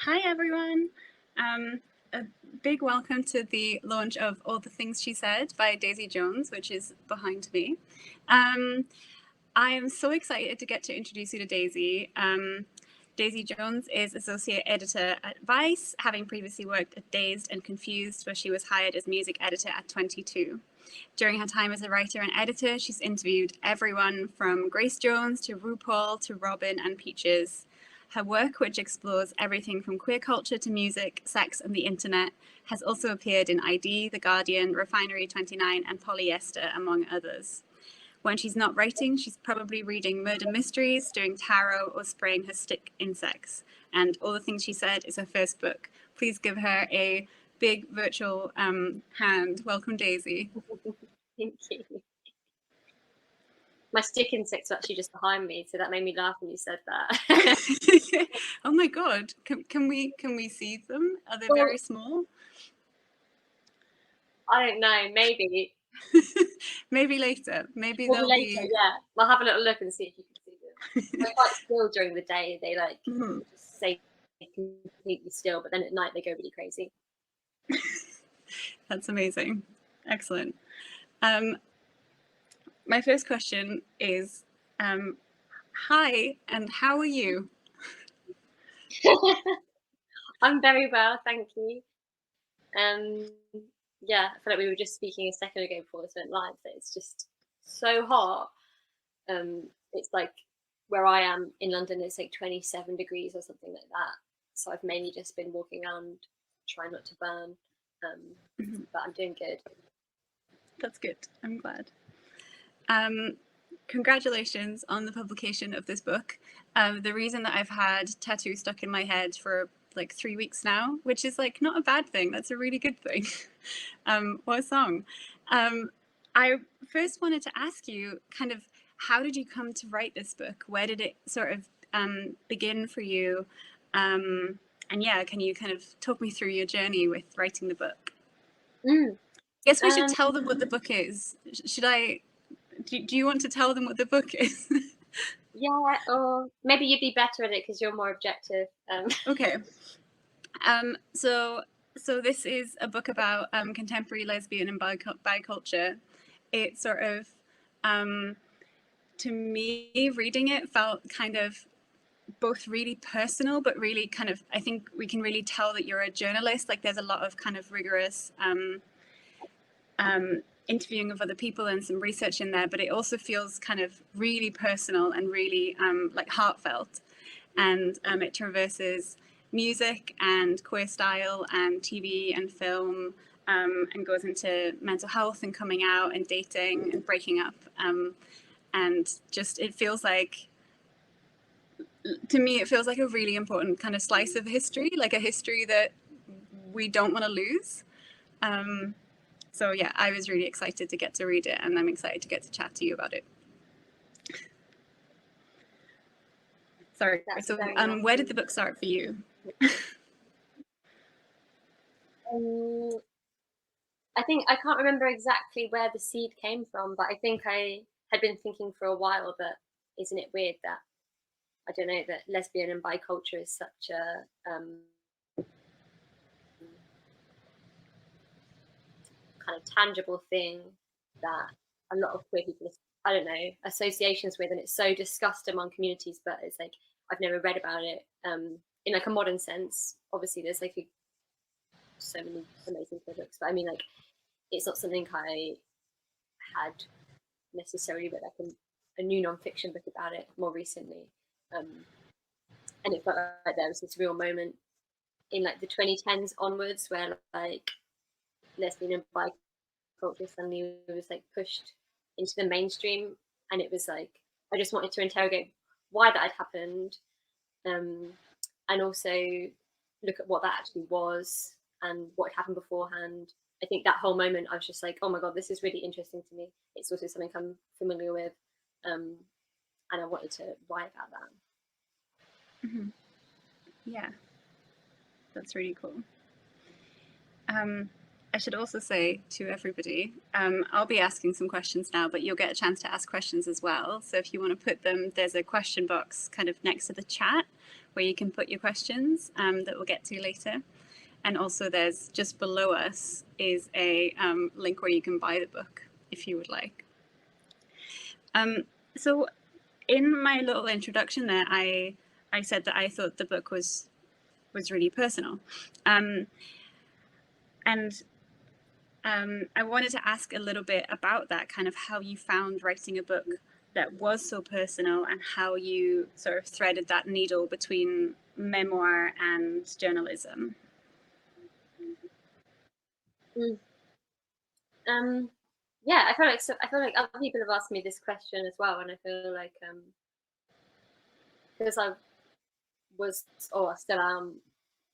Hi everyone. A big welcome to the launch of All the Things She Said by Daisy Jones, which is behind me. I am so excited to get to introduce you to Daisy. Daisy Jones is Associate Editor at Vice, having previously worked at Dazed and Confused, where she was hired as music editor at 22. During her time as a writer and editor, she's interviewed everyone from Grace Jones to RuPaul to Robin and Peaches. Her work, which explores everything from queer culture to music, sex, and the internet, has also appeared in ID, The Guardian, Refinery 29, and Polyester, among others. When she's not writing, she's probably reading murder mysteries, doing tarot, or spraying her stick insects. And All the Things She Said is her first book. Please give her a big virtual hand. Welcome, Daisy. Thank you. My stick insects are actually just behind me, so that made me laugh when you said that. Oh my god, can we see them? Are they very small? I don't know, maybe. Maybe later. Maybe they'll later, be. yeah. We'll have a little look and see if you can see them. They're quite still during the day. They just stay completely still, but then at night they go really crazy. That's amazing. Excellent. My first question is, hi, and how are you? I'm very well, thank you. Yeah, I feel like we were just speaking a second ago before this went live, that it's just so hot. It's like where I am in London, it's like 27 degrees or something like that. So I've mainly just been walking around, trying not to burn. But I'm doing good. That's good. I'm glad. Congratulations on the publication of this book. The reason that I've had tattoo stuck in my head for like 3 weeks now, which is like not a bad thing. That's a really good thing. What a song. I first wanted to ask you kind of, how did you come to write this book? Where did it sort of begin for you? And yeah, can you kind of talk me through your journey with writing the book? I guess we should tell them what the book is. Should I? Do you want to tell them what the book is? Yeah, or maybe you'd be better at it because you're more objective. Okay. So this is a book about contemporary lesbian and bi culture. It sort of, to me, reading it felt kind of both really personal, but really kind of, I think we can really tell that you're a journalist. Like there's a lot of kind of rigorous interviewing of other people and some research in there, but it also feels kind of really personal and really like heartfelt. And it traverses music and queer style and TV and film, and goes into mental health and coming out and dating and breaking up. And just, it feels like, to me, it feels like a really important kind of slice of history, like a history that we don't want to lose. So yeah, I was really excited to get to read it, and I'm excited to get to chat to you about it. Sorry. So where did the book start for you? I think I can't remember exactly where the seed came from, but I think I had been thinking for a while that isn't it weird that, I don't know, that lesbian and bi culture is such a kind of tangible thing that a lot of queer people, I don't know, associations with, and it's so discussed among communities, but it's like I've never read about it in like a modern sense. Obviously there's like so many amazing books, but I mean, like, it's not something I had necessarily read like a new non-fiction book about it more recently. And it felt like there was this real moment in like the 2010s onwards where like lesbian and bi culture suddenly was like pushed into the mainstream, and it was like I just wanted to interrogate why that had happened, and also look at what that actually was and what had happened beforehand. I think that whole moment I was just like, oh my god, this is really interesting to me. It's also something I'm familiar with, and I wanted to write about that. Yeah, that's really cool. I should also say to everybody, I'll be asking some questions now, but you'll get a chance to ask questions as well. So if you want to put them, there's a question box kind of next to the chat where you can put your questions that we'll get to later. And also there's just below us is a link where you can buy the book if you would like. So in my little introduction there, I said that I thought the book was really personal. And I wanted to ask a little bit about that, kind of how you found writing a book that was so personal and how you sort of threaded that needle between memoir and journalism. Yeah, I feel like other people have asked me this question as well, and I feel like because I was or still am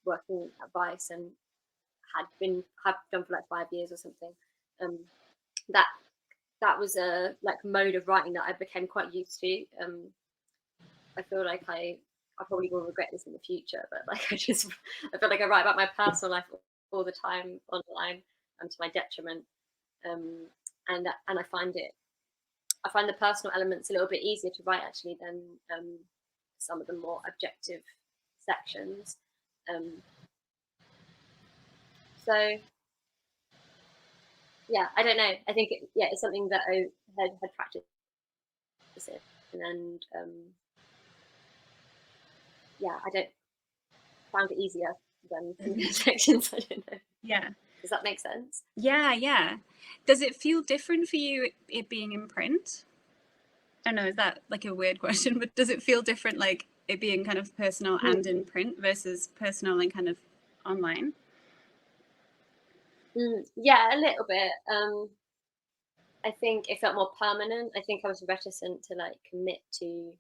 working at Vice and have done for like 5 years or something. That was a like mode of writing that I became quite used to. I feel like I probably will regret this in the future, but like I feel like I write about my personal life all the time online and to my detriment. And I find the personal elements a little bit easier to write actually than some of the more objective sections. So yeah, I don't know. I think it's something that I had practiced it, and yeah, I don't found it easier than the sections. I don't know. Yeah. Does that make sense? Yeah. Does it feel different for you, it being in print? I don't know, is that like a weird question, but does it feel different, like it being kind of personal and in print versus personal and kind of online? Yeah, a little bit. I think it felt more permanent. I think I was reticent to like commit to.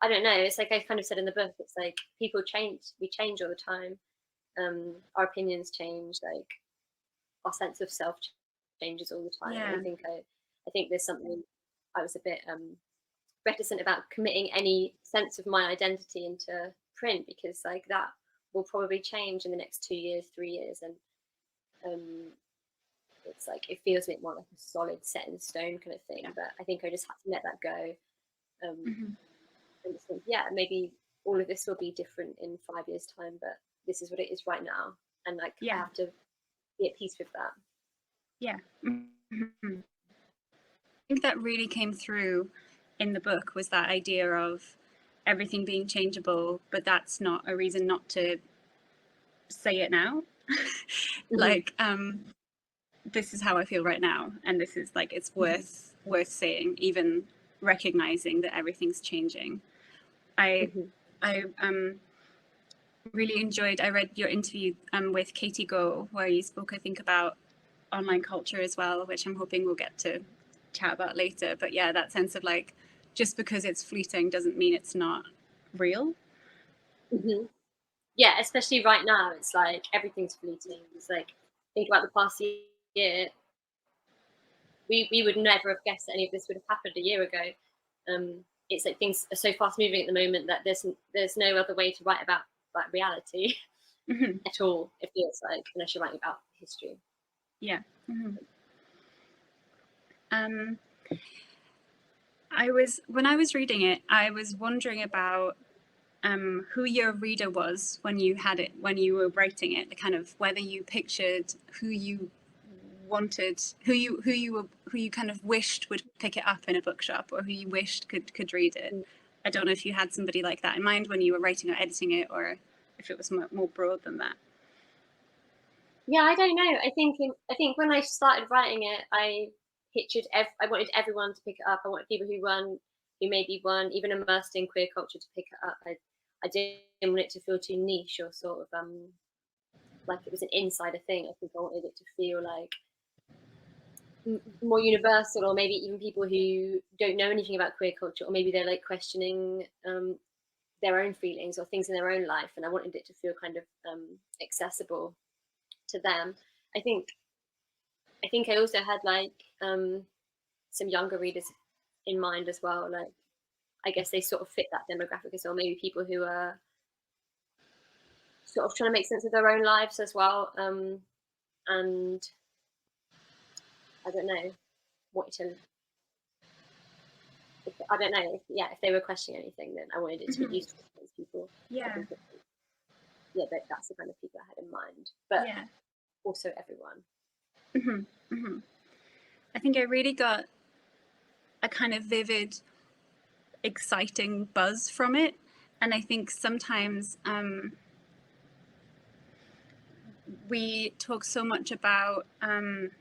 I don't know. It's like I kind of said in the book. It's like people change. We change all the time. Our opinions change. Like our sense of self changes all the time. Yeah. And I think there's something I was a bit reticent about committing any sense of my identity into print because like that will probably change in the next 2 years, 3 years, and it's like it feels a bit more like a solid set in stone kind of thing. Yeah. But I think I just had to let that go. Mm-hmm. And just think, yeah, maybe all of this will be different in 5 years' time, but this is what it is right now, and like I have to be at peace with that. Yeah. Mm-hmm. I think that really came through in the book was that idea of everything being changeable, but that's not a reason not to say it now. Like this is how I feel right now, and this is like it's worth saying, even recognizing that everything's changing. I really enjoyed. I read your interview with Katie Go, where you spoke, I think, about online culture as well, which I'm hoping we'll get to chat about later. But yeah, that sense of like, just because it's fleeting doesn't mean it's not real. Yeah, especially right now, it's like everything's fleeting. It's like think about the past year. We would never have guessed that any of this would have happened a year ago. It's like things are so fast moving at the moment that there's no other way to write about like reality at all. It feels like unless you're writing about history. Yeah. When I was reading it, I was wondering about who your reader was when you were writing it, the kind of whether you pictured who you wanted, who you kind of wished would pick it up in a bookshop, or who you wished could read it. I don't know if you had somebody like that in mind when you were writing or editing it, or if it was more broad than that. Yeah, I don't know. I think when I started writing it, I wanted everyone to pick it up. I wanted people who maybe weren't even immersed in queer culture to pick it up. I didn't want it to feel too niche or sort of like it was an insider thing. I think I wanted it to feel like more universal, or maybe even people who don't know anything about queer culture, or maybe they're like questioning their own feelings or things in their own life, and I wanted it to feel kind of accessible to them. I think I also had like some younger readers in mind as well. Like I guess they sort of fit that demographic as well. Maybe people who are sort of trying to make sense of their own lives as well, and I don't know, want you to. I don't know. If they were questioning anything, then I wanted it to be useful to those people. Yeah. I think that's the kind of people I had in mind, but Yeah. also everyone. I think I really got a kind of vivid, exciting buzz from it, and I think sometimes we talk so much about the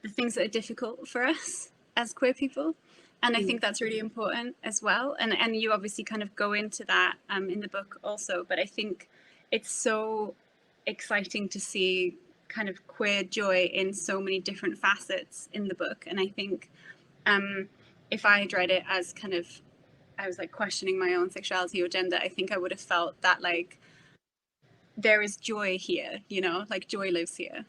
things that are difficult for us as queer people, and I think that's really important as well, and you obviously kind of go into that in the book also, but I think it's so exciting to see kind of queer joy in so many different facets in the book. And I think if I had read it as kind of, I was like questioning my own sexuality or gender, I think I would have felt that like there is joy here, you know, like joy lives here.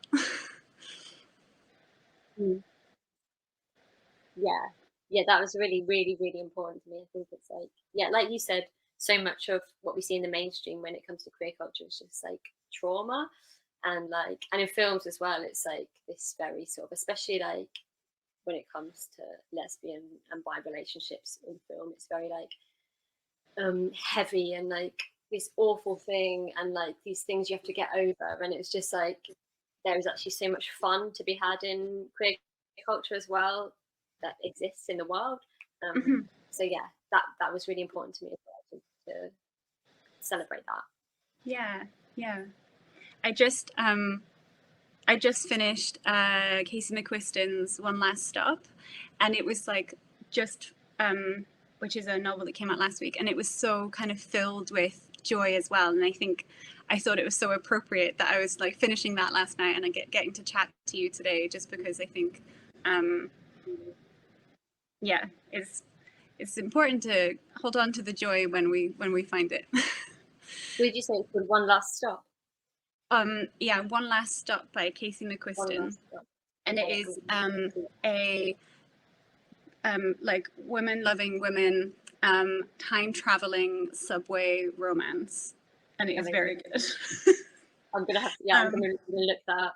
Yeah, that was really, really, really important to me. I think it's like, like you said, so much of what we see in the mainstream when it comes to queer culture is just like trauma, and in films as well, it's like this very sort of, especially like when it comes to lesbian and bi relationships in film, it's very like heavy and like this awful thing, and like these things you have to get over, and it's just like there is actually so much fun to be had in queer culture as well that exists in the world. So yeah, that was really important to me as well, to celebrate that. Yeah. I just finished Casey McQuiston's One Last Stop, and it was like just which is a novel that came out last week, and it was so kind of filled with joy as well. And I thought it was so appropriate that I was like finishing that last night, and getting to chat to you today, just because I think it's important to hold on to the joy when we find it. Did you say it's called One Last Stop? One Last Stop by Casey McQuiston, and it is a like women loving women time traveling subway romance, and it is very good. I'm gonna have to, I'm gonna look that up.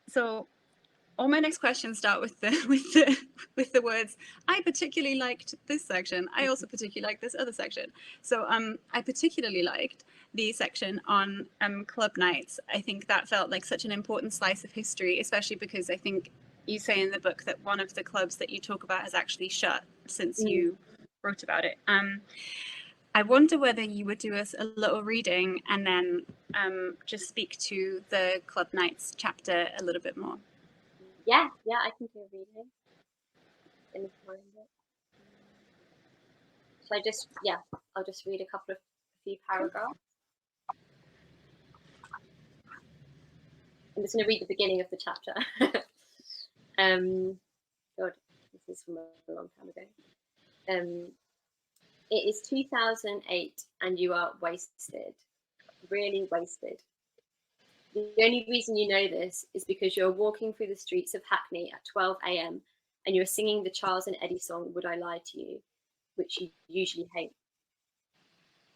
So all my next questions start with the words, I particularly liked this section. I also particularly liked this other section. So I particularly liked the section on club nights. I think that felt like such an important slice of history, especially because I think you say in the book that one of the clubs that you talk about has actually shut since you wrote about it. I wonder whether you would do us a little reading and then just speak to the club nights chapter a little bit more. Yeah, I can do a reading. Let me find it. So I'll just read a few paragraphs. I'm just going to read the beginning of the chapter. God, this is from a long time ago. It is 2008 and you are wasted, really wasted. The only reason you know this is because you're walking through the streets of Hackney at 12 a.m. and you're singing the Charles and Eddie song, Would I Lie to You, which you usually hate.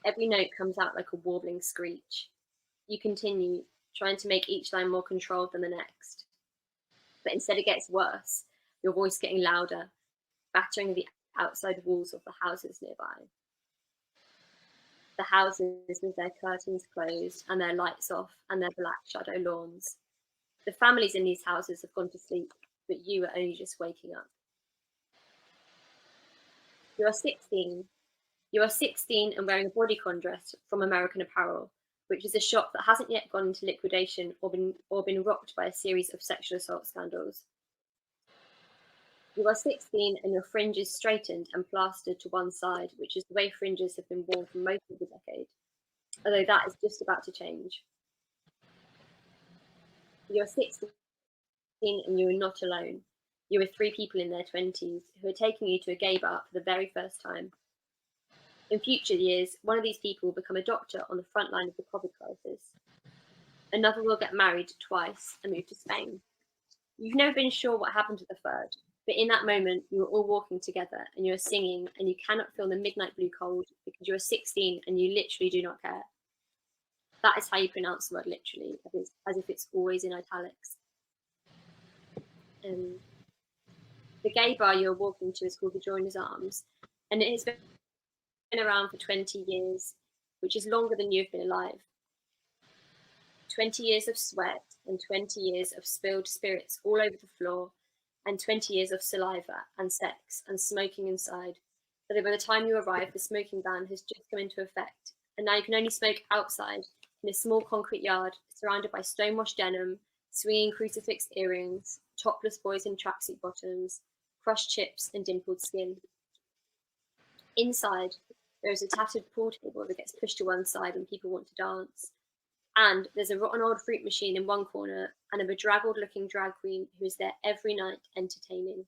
Every note comes out like a warbling screech. You continue, trying to make each line more controlled than the next. But instead it gets worse, your voice getting louder, battering the outside walls of the houses nearby. The houses with their curtains closed and their lights off and their black shadow lawns. The families in these houses have gone to sleep, but you are only just waking up. You are 16. You are 16 and wearing a bodycon dress from American Apparel, which is a shop that hasn't yet gone into liquidation or been rocked by a series of sexual assault scandals. You are 16 and your fringe is straightened and plastered to one side, which is the way fringes have been worn for most of the decade, although that is just about to change. You are 16 and you are not alone. You are 3 people in their 20s who are taking you to a gay bar for the very first time. In future years, one of these people will become a doctor on the front line of the COVID crisis. Another will get married twice and move to Spain. You've never been sure what happened to the third, but in that moment, you are all walking together and you are singing and you cannot feel the midnight blue cold because you are 16 and you literally do not care. that is how you pronounce the word literally, as if it's always in italics. The gay bar you're walking to is called the Joiner's Arms, and it has been around for 20 years, which is longer than you've been alive. 20 years of sweat and 20 years of spilled spirits all over the floor, and 20 years of saliva and sex and smoking inside. But by the time you arrive, the smoking ban has just come into effect, and now you can only smoke outside in a small concrete yard surrounded by stonewashed denim, swinging crucifix earrings, topless boys in tracksuit bottoms, crushed chips and dimpled skin. Inside, there is a tattered pool table that gets pushed to one side when people want to dance. And there's a rotten old fruit machine in one corner and a bedraggled-looking drag queen who is there every night entertaining.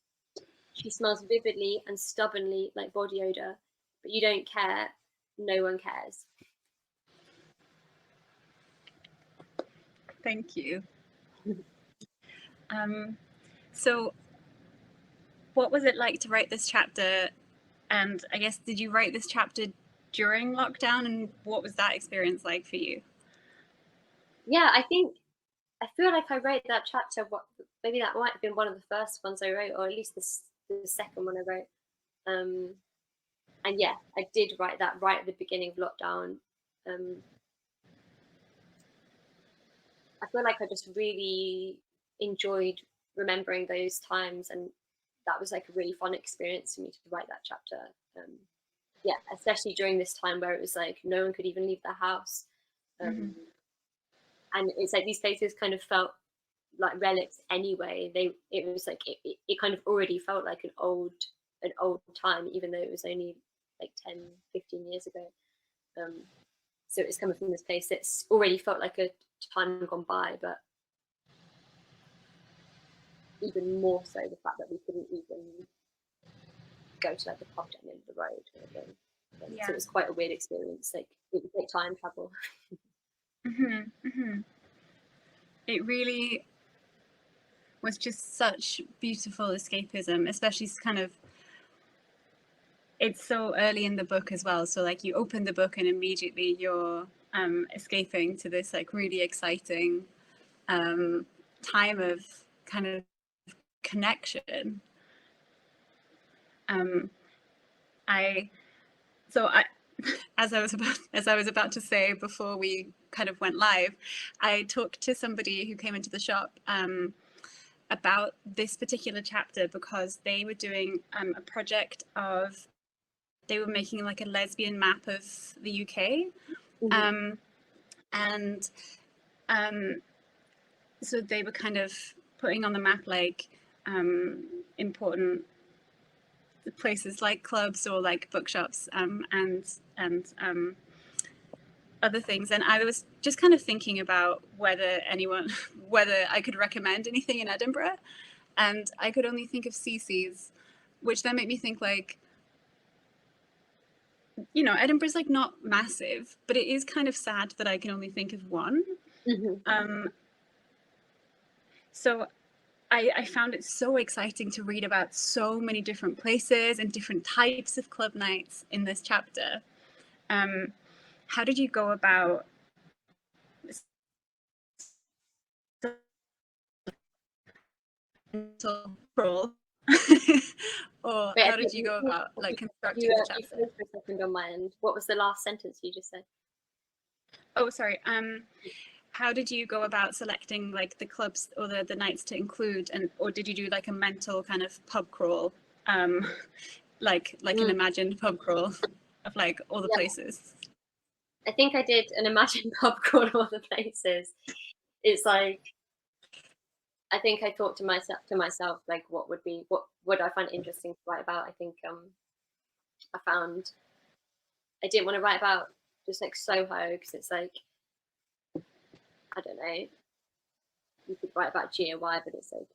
She smells vividly and stubbornly like body odor, but you don't care. No one cares. Thank you. So what was it like to write this chapter? And I guess, did you write this chapter during lockdown, and what was that experience like for you? Yeah, I feel like I wrote that chapter, maybe that might have been one of the first ones I wrote, or at least the second one I wrote. And yeah, I did write that right at the beginning of lockdown. I feel like I just really enjoyed remembering those times, and that was like a really fun experience for me to write that chapter. Yeah, especially during this time where it was like no one could even leave their house. And it's like these places kind of felt like relics anyway. It was like it kind of already felt like an old time, even though it was only like 10, 15 years ago. So it's coming from this place that's already felt like a time gone by, but even more so the fact that we couldn't even go to like the pub down the end of the road or anything. Yeah. So it was quite a weird experience. Like it was like time travel. It really was just such beautiful escapism, especially kind of, it's so early in the book as well. So like you open the book and immediately you're escaping to this like really exciting time of kind of connection. As I was about to say before we kind of went live, I talked to somebody who came into the shop about this particular chapter because they were doing a project of, they were making like a lesbian map of the UK. And so they were kind of putting on the map like important places like clubs or like bookshops and other things. And I was just kind of thinking about whether I could recommend anything in Edinburgh, and I could only think of CC's, which then made me think like, you know, Edinburgh's like not massive, but it is kind of sad that I can only think of one. So I found it so exciting to read about so many different places and different types of club nights in this chapter. How did you go about role? Or how did you go about like constructing the chapter? You for a second on my end. What was the last sentence you just said? Oh, sorry. How did you go about selecting like the clubs or the nights to include, and or did you do like a mental kind of pub crawl, like an imagined pub crawl of like all the places? I think I did an imagined pub crawl of all the places. It's like, I think I thought to myself like, what would I find interesting to write about? I think I found I didn't want to write about just like Soho, because it's like, I don't know, you could write about GOY, but it's like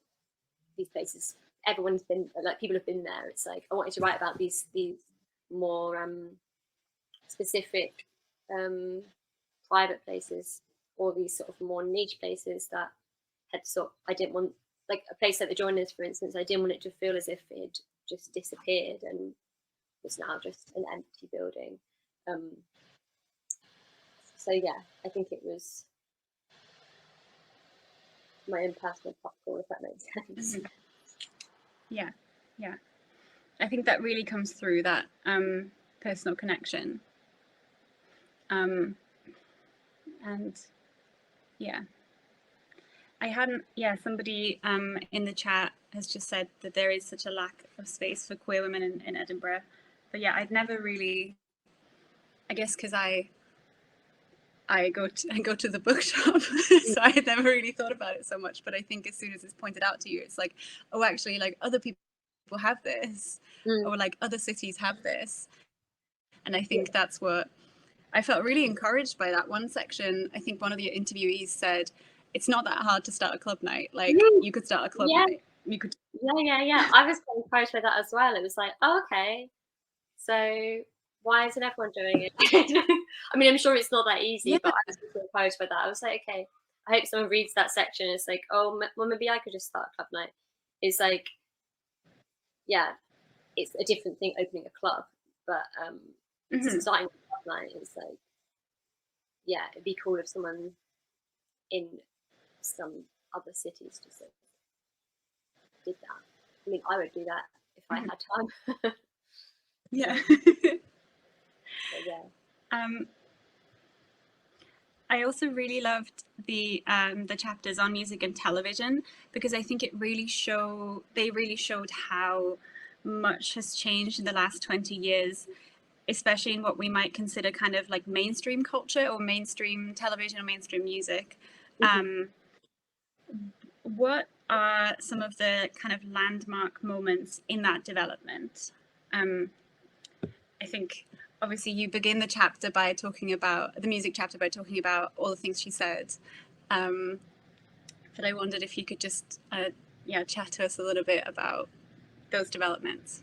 these places, everyone's been, like people have been there. It's like I wanted to write about these more specific private places, or these sort of more niche places that had I didn't want, like a place like the Joiners, for instance, I didn't want it to feel as if it had just disappeared and was now just an empty building. So yeah, I think it was my own personal popcorn, if that makes sense. Yeah, yeah. I think that really comes through, that personal connection. And yeah, I hadn't, somebody in the chat has just said that there is such a lack of space for queer women in Edinburgh. But yeah, I'd never really, I guess because I go to the bookshop, so I had never really thought about it so much. But I think as soon as it's pointed out to you, it's like, oh, actually, like other people have this, or like other cities have this. And I think that's what I felt really encouraged by. That one section. I think one of the interviewees said, it's not that hard to start a club night. Like you could start a club night. You could. Yeah. I was quite encouraged by that as well. It was like, oh, okay, so why isn't everyone doing it? I mean, I'm sure it's not that easy, but I was super encouraged by that. I was like, okay, I hope someone reads that section. It's like, oh, well, maybe I could just start a club night. It's like, yeah, it's a different thing opening a club, but starting a club night is like, yeah, it'd be cool if someone in some other cities just like, did that. I mean, I would do that if I had time. Yeah. So, yeah. I also really loved the chapters on music and television, because I think they really showed how much has changed in the last 20 years, especially in what we might consider kind of like mainstream culture or mainstream television or mainstream music. What are some of the kind of landmark moments in that development? I think obviously you begin the chapter by talking about the music chapter by talking about all the things she said, but I wondered if you could just chat to us a little bit about those developments.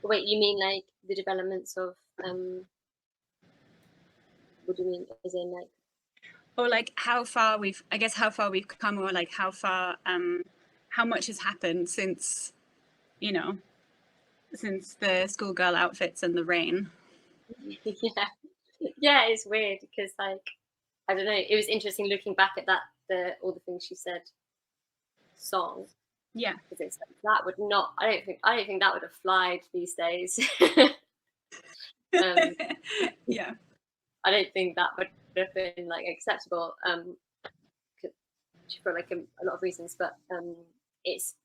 Wait, you mean like the developments of what do you mean? As in like, or like how far we've come, or like how much has happened since since the schoolgirl outfits and the rain. yeah, it's weird because like I don't know. It was interesting looking back at that all the things she said song. Yeah, because it's like, that would not. I don't think that would have flied these days. yeah. I don't think that would have been like acceptable. For like a lot of reasons, but it's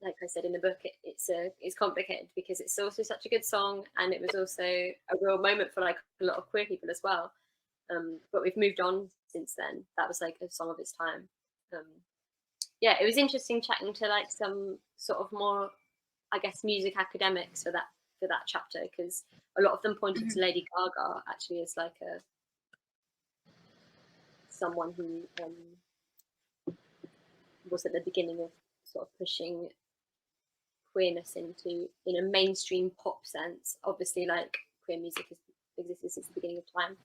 like I said in the book, it's complicated because it's also such a good song, and it was also a real moment for like a lot of queer people as well. But we've moved on since then. That was like a song of its time. It was interesting chatting to like some sort of more, I guess, music academics for that chapter, because a lot of them pointed to Lady Gaga actually as like someone who was at the beginning of sort of pushing queerness in a mainstream pop sense. Obviously, like queer music has existed since the beginning of time,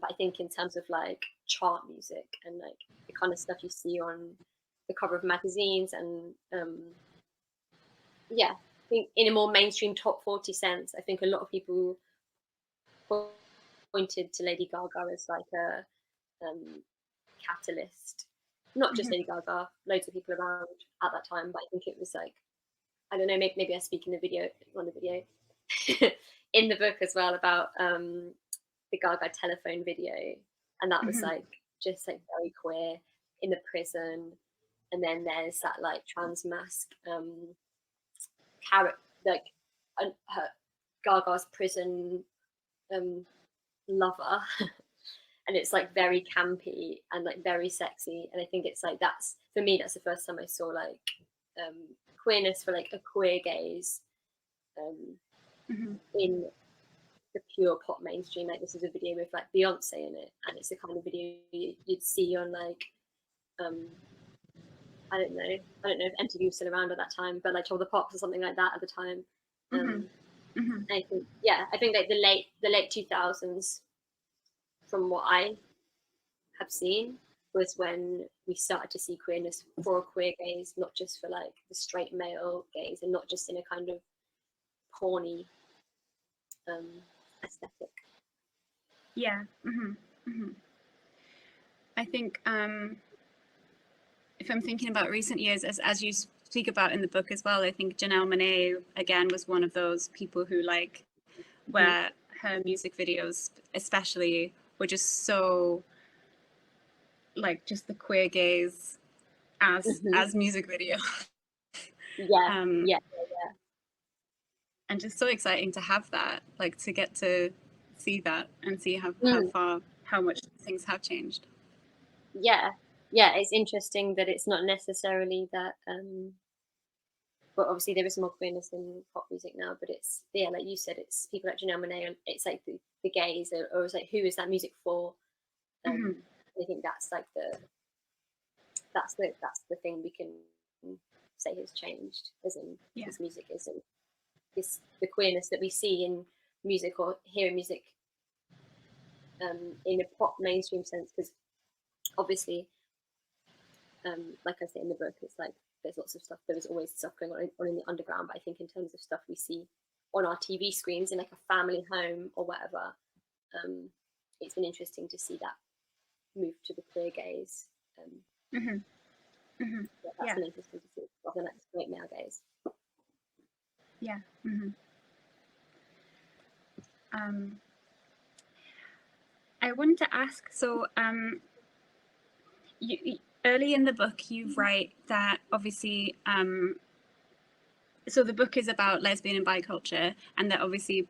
but I think in terms of like chart music and like the kind of stuff you see on the cover of magazines and I think in a more mainstream top 40 sense, I think a lot of people pointed to Lady Gaga as like a catalyst. Not just Lady Gaga, loads of people around at that time, but I think it was like, I don't know, maybe I speak in the video, in the book as well about the Gaga telephone video, and that was like just like very queer in the prison, and then there's that like trans mask character, like her Gaga's prison lover. And it's like very campy and like very sexy, and I think it's like that's the first time I saw like queerness for like a queer gaze in the pure pop mainstream. Like this is a video with like Beyonce in it, and it's the kind of video you'd see on like I don't know if MTV was still around at that time, but like Top of the Pops or something like that at the time. I think like the late 2000s, from what I have seen, was when we started to see queerness for a queer gaze, not just for like the straight male gaze, and not just in a kind of porny aesthetic. Yeah. I think if I'm thinking about recent years, as you speak about in the book as well, I think Janelle Monáe again was one of those people who like where her music videos especially were just so like just the queer gaze as music video. Yeah, um yeah, and just so exciting to have that, like to get to see that and see how far how much things have changed. yeah, yeah. It's interesting that it's not necessarily that. But obviously there is more queerness in pop music now. But it's, yeah, like you said, it's people like Janelle Monáe, and it's like the gays, or it's like, who is that music for? I think that's like that's the thing we can say has changed, as in this music isn't this the queerness that we see in music or hear in music in a pop mainstream sense, because obviously like I say in the book, it's like there's lots of stuff, there is always stuff going on in the underground, but I think in terms of stuff we see on our TV screens in like a family home or whatever, it's been interesting to see that move to the queer gaze. That's been interesting to see, rather than like straight male gaze. Yeah. I wanted to ask, so you, early in the book you write that obviously so the book is about lesbian and bi culture, and that obviously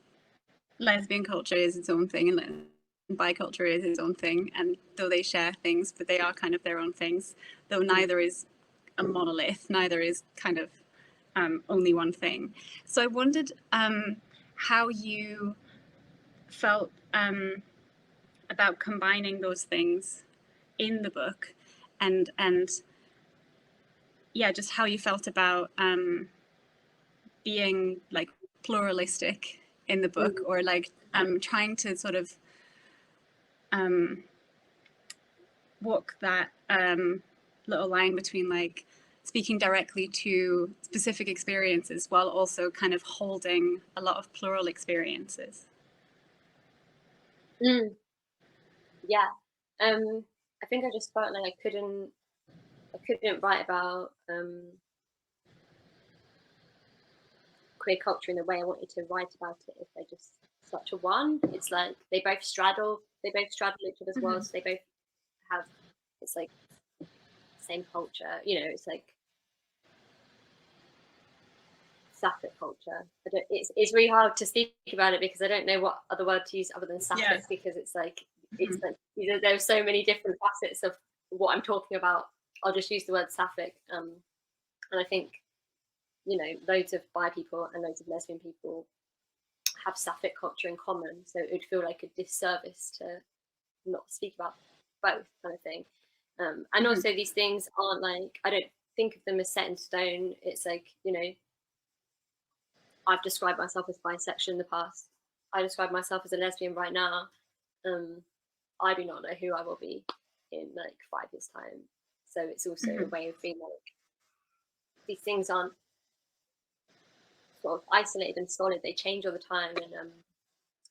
lesbian culture is its own thing and bi culture is its own thing, and though they share things, but they are kind of their own things, though neither is a monolith, neither is kind of only one thing. So I wondered how you felt about combining those things in the book, and yeah, just how you felt about being like pluralistic in the book, or like trying to sort of walk that little line between like speaking directly to specific experiences while also kind of holding a lot of plural experiences. Yeah, I think I just felt like I couldn't write about queer culture in the way I wanted to write about it if they just stuck to one. It's like they both straddle each other's worlds. They both have, it's like same culture. It's like sapphic culture. It's really hard to speak about it because I don't know what other word to use other than sapphic, because it's like there's so many different facets of what I'm talking about. I'll just use the word sapphic, and I think loads of bi people and loads of lesbian people have sapphic culture in common, so it would feel like a disservice to not speak about both, kind of thing. And also these things aren't like, I don't think of them as set in stone. It's like, I've described myself as bisexual in the past. I describe myself as a lesbian right now. I do not know who I will be in like 5 years' time. So it's also a way of being like, these things aren't sort of isolated and solid. They change all the time, and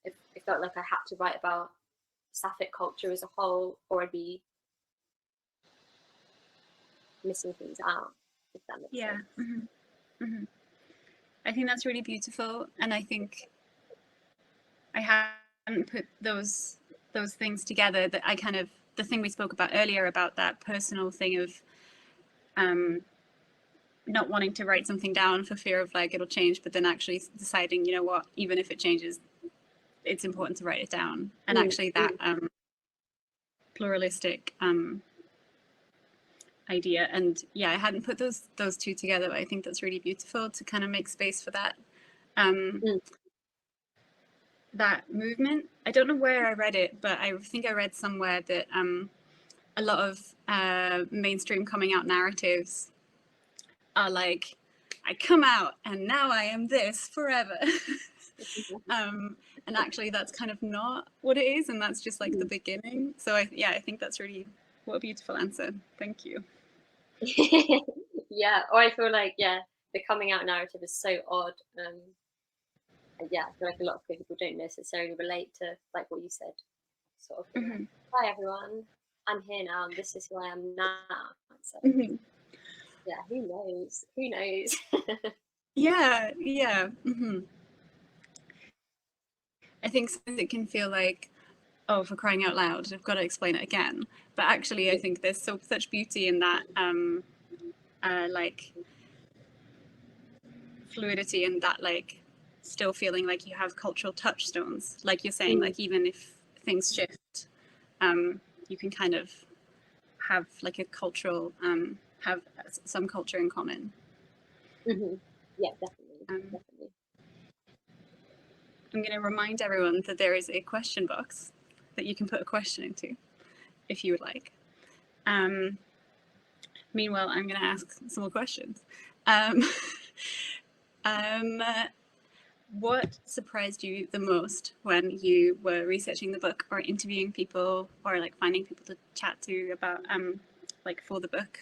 it felt like I had to write about sapphic culture as a whole, or I'd be missing things out, if that makes sense. I think that's really beautiful, and I think I hadn't put those things together. That I kind of, the thing we spoke about earlier about that personal thing of not wanting to write something down for fear of like it'll change, but then actually deciding, you know what, even if it changes, it's important to write it down. And actually that pluralistic idea, and yeah, I hadn't put those two together, but I think that's really beautiful to kind of make space for that that movement. I don't know where I read it, but I think I read somewhere that a lot of mainstream coming out narratives are like, I come out and now I am this forever. And actually that's kind of not what it is, and that's just like the beginning. So I think that's really, what a beautiful answer. Thank you. Yeah, or I feel like, the coming out narrative is so odd. And I feel like a lot of people don't necessarily relate to, like what you said, sort of being like, hi everyone, I'm here now, and this is who I am now. So yeah, who knows? Who knows? Yeah. I think sometimes it can feel like, oh, for crying out loud, I've got to explain it again. But actually, I think there's such beauty in that, like fluidity, and that like still feeling like you have cultural touchstones, like you're saying, like even if things shift, you can kind of have like a cultural, have some culture in common. Yeah, definitely. I'm going to remind everyone that there is a question box that you can put a question into if you would like. Meanwhile, I'm going to ask some more questions. What surprised you the most when you were researching the book, or interviewing people, or like finding people to chat to about, like for the book?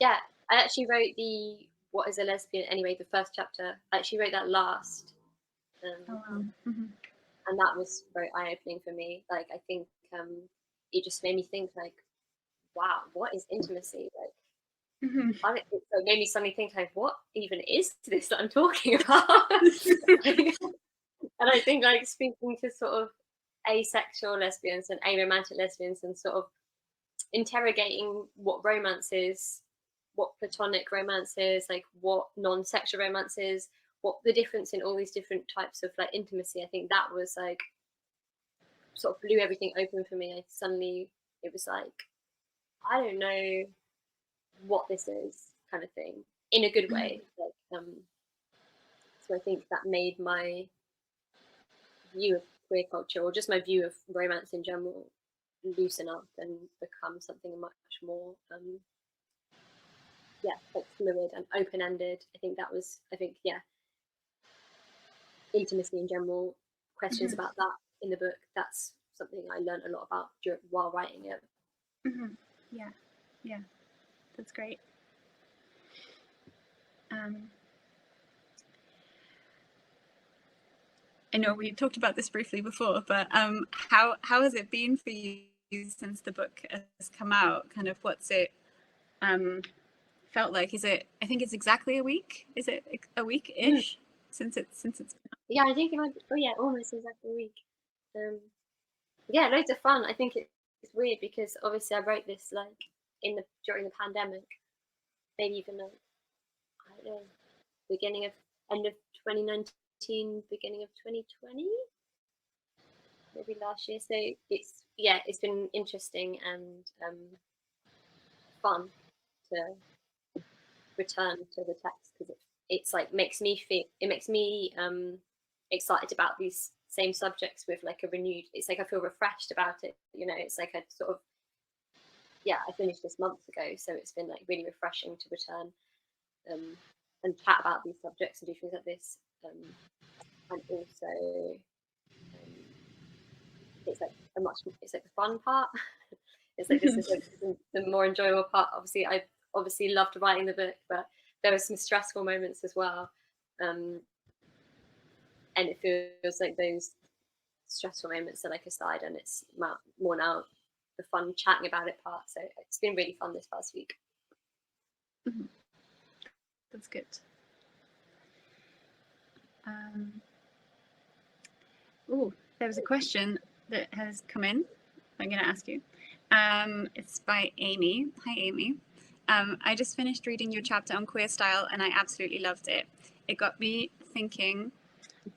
Yeah, I actually wrote the What is a Lesbian Anyway, the first chapter. I actually wrote that last. And that was very eye-opening for me. Like, I think it just made me think, like, wow, what is intimacy? Like, it made me suddenly think, like, what even is this that I'm talking about? And I think, like, speaking to sort of asexual lesbians and aromantic lesbians, and sort of interrogating what romance is, what platonic romance is, like what non-sexual romance is, what the difference in all these different types of like intimacy. I think that was like sort of blew everything open for me. Suddenly it was like, I don't know what this is, kind of thing, in a good way. Like, so I think that made my view of queer culture, or just my view of romance in general, loosen up and become something much more like fluid and open-ended. I think intimacy in general, questions about that in the book, that's something I learned a lot about while writing it. Yeah, that's great. I know we talked about this briefly before, but how has it been for you since the book has come out? Kind of what's it felt like? Is it? I think it's exactly a week. Is it a week-ish since it's? Yeah, I think it might be, almost exactly a week. Yeah, loads of fun. I think it's weird because obviously I wrote this like during the pandemic, maybe even like, I don't know, end of 2019, beginning of 2020, maybe last year. So it's been interesting and fun to return to the text, because it's like makes me excited about these same subjects with like a renewed. It's like I feel refreshed about it. It's like a sort of I finished this months ago, so it's been like really refreshing to return and chat about these subjects and do things like this. And also, it's like it's like the fun part. It's like this is like the more enjoyable part. Obviously, I loved writing the book, but there were some stressful moments as well. And it feels like those stressful moments are like aside, and it's more now the fun chatting about it part. So it's been really fun this past week. That's good. There was a question that has come in. I'm going to ask you. It's by Amy. Hi, Amy. I just finished reading your chapter on queer style, and I absolutely loved it. It got me thinking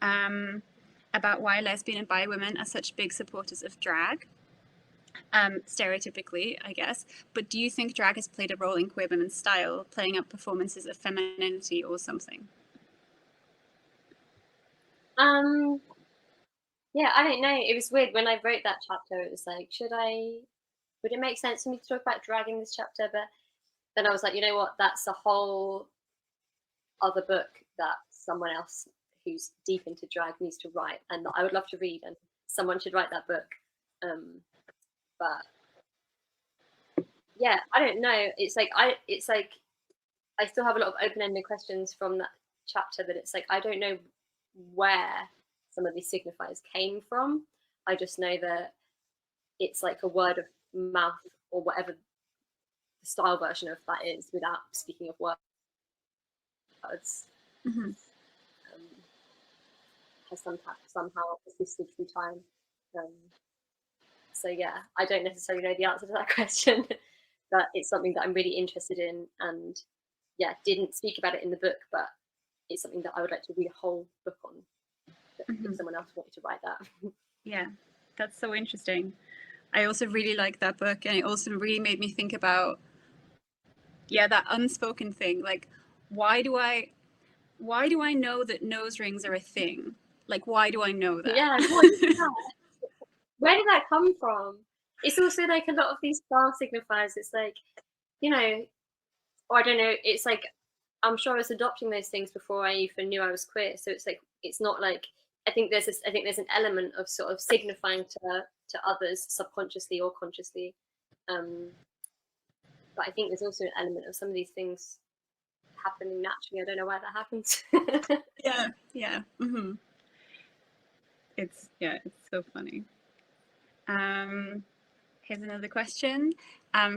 about why lesbian and bi women are such big supporters of drag, stereotypically, I guess. But do you think drag has played a role in queer women's style, playing up performances of femininity or something? Yeah, I don't know. It was weird when I wrote that chapter. It was like, would it make sense for me to talk about drag in this chapter? But then I was like, you know what? That's a whole other book that someone else who's deep into drag needs to write, and I would love to read, and someone should write that book. But yeah, I don't know. It's like I still have a lot of open-ended questions from that chapter, that it's like I don't know where some of these signifiers came from. I just know that it's like a word of mouth or whatever the style version of that is, without speaking of words, Mm-hmm. has somehow persisted through time. So yeah, I don't necessarily know the answer to that question, but it's something that I'm really interested in, and yeah, didn't speak about it in the book, but it's something that I would like to read a whole book on, if someone else wanted to write that. Yeah, that's so interesting. I also really like that book, and it also really made me think about, yeah, that unspoken thing. Like, why do I know that nose rings are a thing? Like, why do I know that? Yeah, what is that? Where did that come from? It's also like a lot of these style signifiers. It's like, you know, or I don't know. It's like, I'm sure I was adopting those things before I even knew I was queer. So it's like, it's not like, I think there's an element of sort of signifying to others subconsciously or consciously. But I think there's also an element of some of these things happening naturally. I don't know why that happens. Yeah. Mm-hmm. It's so funny. Here's another question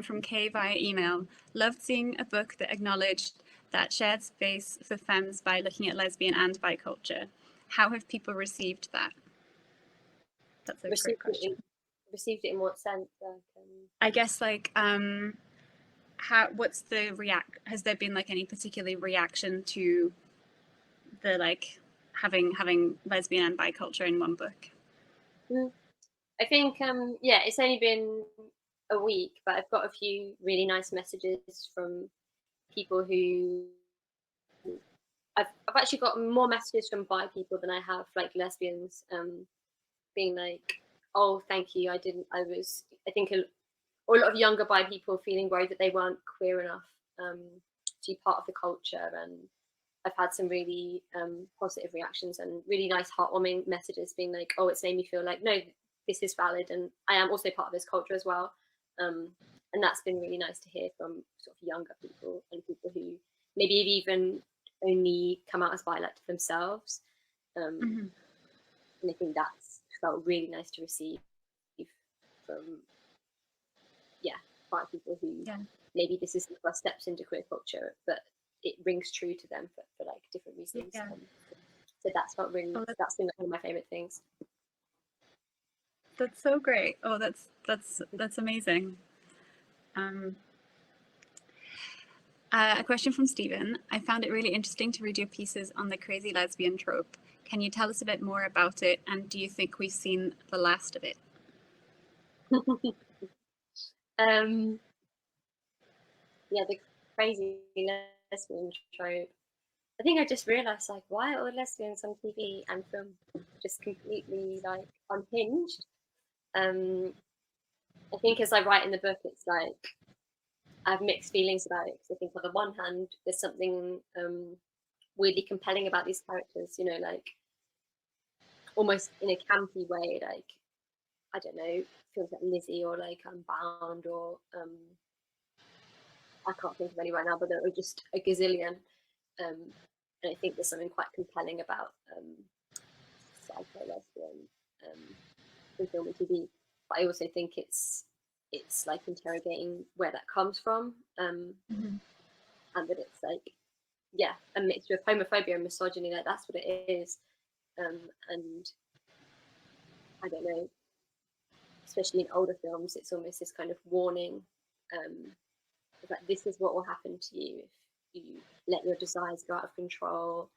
from Kay via email. Loved seeing a book that acknowledged that shared space for femmes by looking at lesbian and bi culture. How have people received that? That's a great question. Received it in what sense? Like, I guess like what's the has there been like any particular reaction to the like having lesbian and bi culture in one book? I think yeah, it's only been a week, but I've got a few really nice messages from people who I've actually got more messages from bi people than I have like lesbians, being like, oh, thank you, I think or a lot of younger bi people feeling worried that they weren't queer enough to be part of the culture. And I've had some really positive reactions and really nice heartwarming messages being like, oh, it's made me feel like, no, this is valid and I am also part of this culture as well. And that's been really nice to hear from sort of younger people and people who maybe have even only come out as bi to themselves. And I think that's felt really nice to receive from bi people who maybe this isn't the first steps into queer culture, but it rings true to them for like different reasons. So that's felt really, that's been like one of my favorite things. That's so great. Oh, that's amazing. A question from Stephen. I found it really interesting to read your pieces on the crazy lesbian trope. Can you tell us a bit more about it, and do you think we've seen the last of it? Yeah, the crazy lesbian trope. I think I just realised, like, why are all lesbians on TV and film just completely like unhinged? I think as I write in the book, it's like I have mixed feelings about it, because I think on the one hand, there's something weirdly compelling about these characters, you know, like almost in a campy way, like, I don't know, feels like Lizzie or like Unbound or I can't think of any right now, but there are just a gazillion. And I think there's something quite compelling about psycho lesbian in film and TV. But I also think it's like interrogating where that comes from, and that it's like, yeah, a mixture of homophobia and misogyny. Like that's what it is, and I don't know, especially in older films, it's almost this kind of warning. That this is what will happen to you if you let your desires go out of control,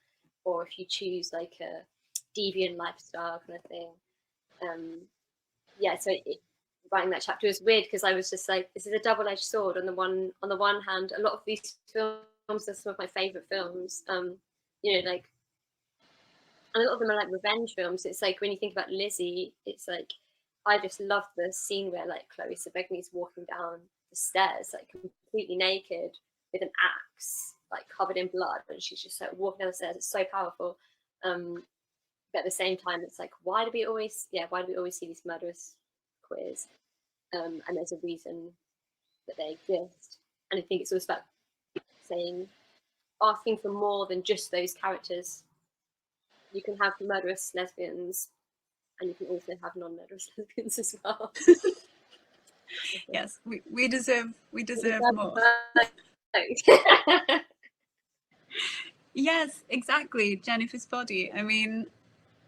or if you choose like a deviant lifestyle kind of thing. So writing that chapter was weird, because I was just like, this is a double-edged sword. On the one hand, a lot of these films are some of my favorite films. You know, like, and a lot of them are like revenge films. It's like when you think about Lizzie, it's like I just love the scene where like Chloe Sevigny's walking down the stairs like completely naked with an axe, like covered in blood, and she's just like walking down the stairs. It's so powerful. But at the same time, it's like, why do we always see these murderous queers? And there's a reason that they exist. And I think it's also about asking for more than just those characters. you can have murderous lesbians, and you can also have non-murderous lesbians as well. Yes, we deserve more. Yes, exactly. Jennifer's Body. I mean,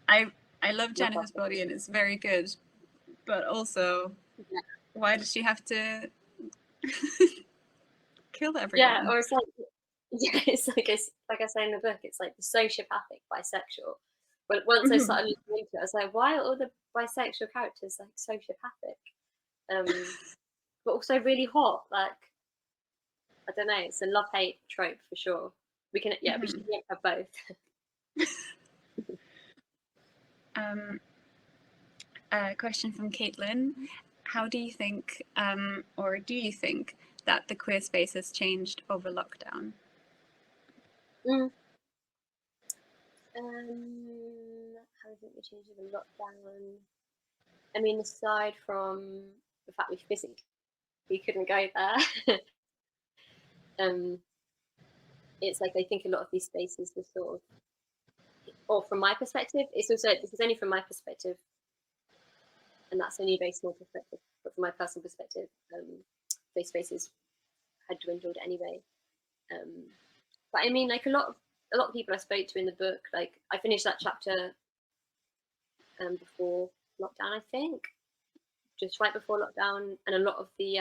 I love Jennifer's Body and it's very good, but also, why does she have to kill everyone? Yeah, or it's like, yeah, it's like I say in the book, it's like the sociopathic bisexual. But once I started looking into it, I was like, why are all the bisexual characters like sociopathic? But also really hot. Like, I don't know, it's a love-hate trope for sure. We can, yeah, we should have both. A question from Caitlin. How do you think, or do you think, that the queer space has changed over lockdown? How do you think we changed over lockdown? I mean, aside from the fact we physically couldn't go there, it's like I think a lot of these spaces were sort of, or from my perspective, it's also, this is only from my perspective, and that's only a very small perspective, but from my personal perspective, those spaces had dwindled anyway. But I mean, like a lot of people I spoke to in the book, like I finished that chapter before lockdown, I think, just right before lockdown, and a lot of the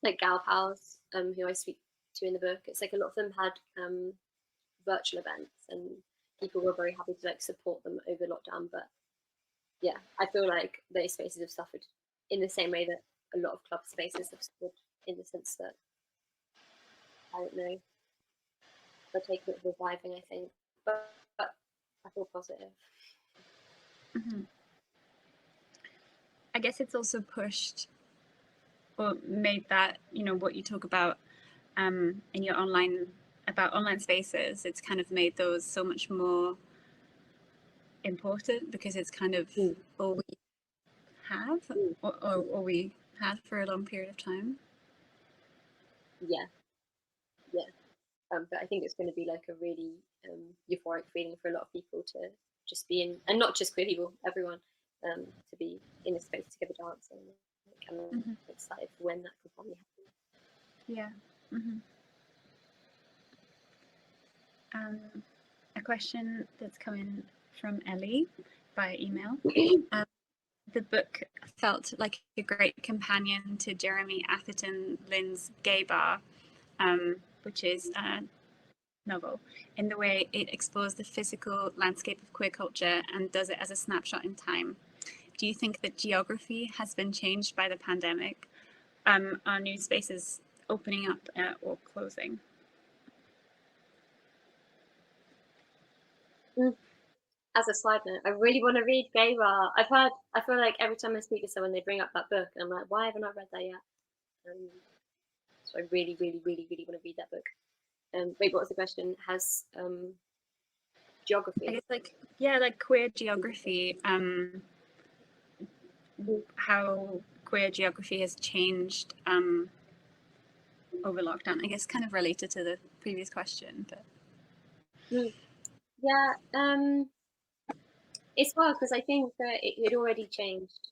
like gal pals who I speak to in the book, it's like a lot of them had virtual events, and people were very happy to like support them over lockdown. But yeah, I feel like those spaces have suffered in the same way that a lot of club spaces have suffered, in the sense that, I don't know, they're taking it reviving, I think, but I feel positive. I guess it's also pushed or made that, you know, what you talk about in your online spaces, it's kind of made those so much more important, because it's kind of all we have, or we had for a long period of time. Yeah. But I think it's going to be like a really euphoric feeling for a lot of people to just be in, and not just queer people, everyone, to be in a space together dancing. I'm excited for when that could finally happen. Yeah. A question that's come in from Ellie by email. The book felt like a great companion to Jeremy Atherton Lynn's Gay Bar, which is a novel, in the way it explores the physical landscape of queer culture and does it as a snapshot in time. Do you think that geography has been changed by the pandemic? Are new spaces opening up or closing? As a side note, I really want to read Gay Bar. I feel like every time I speak to someone, they bring up that book, and I'm like, why haven't I read that yet? So I really, really, really, really want to read that book. Wait, what was the question? Has geography? I guess like queer geography. How queer geography has changed over lockdown. I guess kind of related to the previous question, but yeah, it's hard because I think that it had already changed